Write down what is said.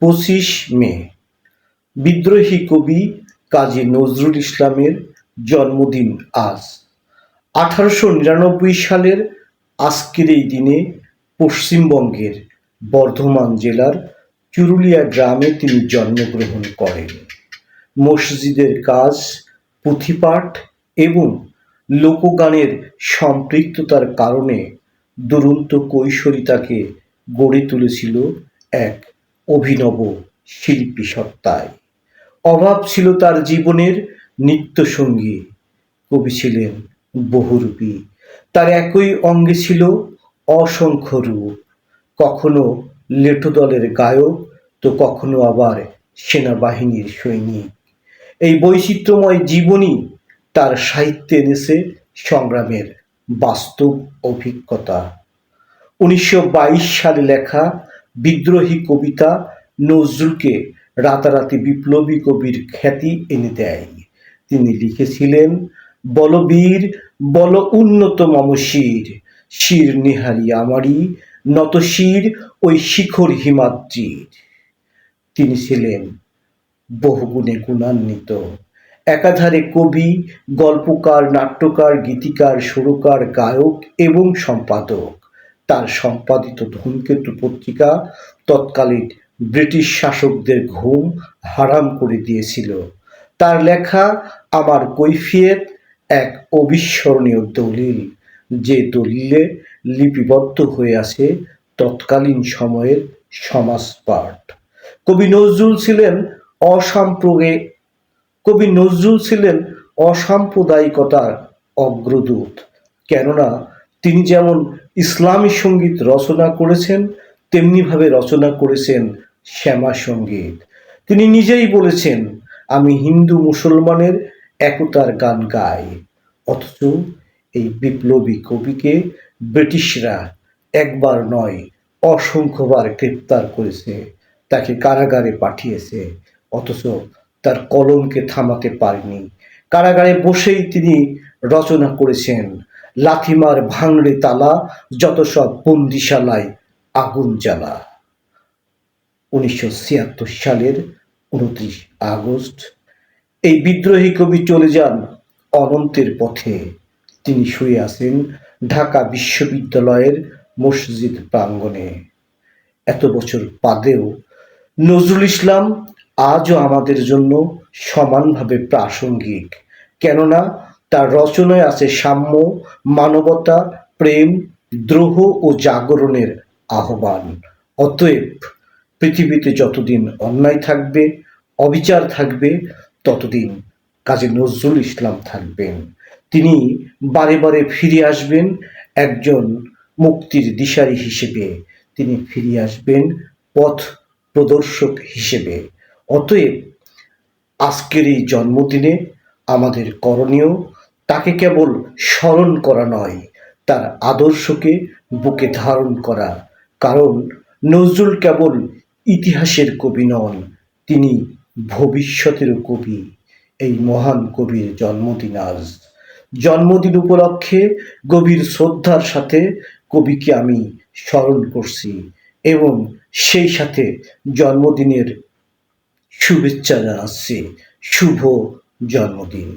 25 মে বিদ্রোহী কবি কাজী নজরুল ইসলামের জন্মদিন আজ। 1899 সালের আজকের এই দিনে পশ্চিমবঙ্গের বর্ধমান জেলার চুরুলিয়া গ্রামে তিনি জন্মগ্রহণ করেন। মসজিদের কাজ, পুঁথিপাঠ এবং লোকগানের সম্পৃক্ততার কারণে দুরন্ত কৈশোরী তাকে গড়ে তুলেছিল এক অভিনব শিল্পী সত্তায়। অভাব ছিল তার জীবনের নিত্যসঙ্গী। কবি ছিলেন বহুরূপী, তার একই অঙ্গে ছিল অসংখ্য রূপ। কখনো লেটো দলের গায়ক, তো কখনো আবার সেনাবাহিনীর সৈনিক। এই বৈচিত্র্যময় জীবনই তার সাহিত্যে এনেছে সংগ্রামের বাস্তব অভিজ্ঞতা। 1922 সালে লেখা বিদ্রোহী কবিতা নজরুলকে রাতারাতি বিপ্লবী কবির খ্যাতি এনে দেয়। তিনি লিখেছিলেন, বলবীর বল উন্নত মম শির, শির নিহারি আমারই নত শির ওই শিখর হিমাদ্রির। তিনি ছিলেন বহুগুণে গুণান্বিত। একাধারে কবি, গল্পকার, নাট্যকার, গীতিকার, সুরকার, গায়ক এবং সম্পাদক। তার সম্পাদিত ধূমকেতু পত্রিকা তৎকালীন ব্রিটিশ শাসকদের ঘুম হারাম করে দিয়েছিল। তার লেখা আমার কৈফিয়ত এক অবিস্মরণীয় দলিল, যে দলিলে লিপিবদ্ধ হয়ে আছে তৎকালীন সময়ের সমাজপাঠ। কবি নজরুল ছিলেন অসাম্প্রদায়িকতার অগ্রদূত। কেননা তিনি যেমন ইসলামী সঙ্গীত রচনা করেছেন, তেমনিভাবে রচনা করেছেন শ্যামা সঙ্গীত। তিনি নিজেই বলেছেন, আমি হিন্দু মুসলমানের একতার গান গাই। অথচ এই বিপ্লবী কবিকে ব্রিটিশরা একবার নয় অসংখ্যবার গ্রেপ্তার করেছে, তাকে কারাগারে পাঠিয়েছে। অথচ তার কলমকে থামাতে পারেনি। কারাগারে বসেই তিনি রচনা করেছেন, লাথিমার ভাঙড়ে তালা, যত সব বন্দিশালায় আগুন জ্বালা। 1976 সালের 29 আগস্ট এই বিদ্রোহী কবি চলে যান অনন্তের পথে। তিনি শুয়ে আছেন ঢাকা বিশ্ববিদ্যালয়ের মসজিদ প্রাঙ্গণে। এত বছর বাদেও নজরুল ইসলাম আজও আমাদের জন্য সমানভাবে প্রাসঙ্গিক। কেননা তার রচনায় আছে সাম্য, মানবতা, প্রেম, দ্রোহ ও জাগরণের আহ্বান। অতএব পৃথিবীতে যতদিন অন্যায় থাকবে, অবিচার থাকবে, ততদিন কাজী নজরুল ইসলাম থাকবেন। তিনি বারে বারে ফিরে আসবেন একজন মুক্তির দিশারি হিসেবে। তিনি ফিরে আসবেন পথ প্রদর্শক হিসেবে। অতএব আজকের এই জন্মদিনে আমাদের করণীয় তাকে কেবল স্মরণ করা নয়, তার আদর্শকে বুকে ধারণ করা। কারণ নজরুল কেবল ইতিহাসের কবি নন, তিনি ভবিষ্যতেরও কবি। এই মহান কবির জন্মদিন আজ। জন্মদিন উপলক্ষে গভীর শ্রদ্ধার সাথে কবিকে আমি স্মরণ করছি এবং সেই সাথে জন্মদিনের শুভেচ্ছা জানাচ্ছি। শুভ জন্মদিন।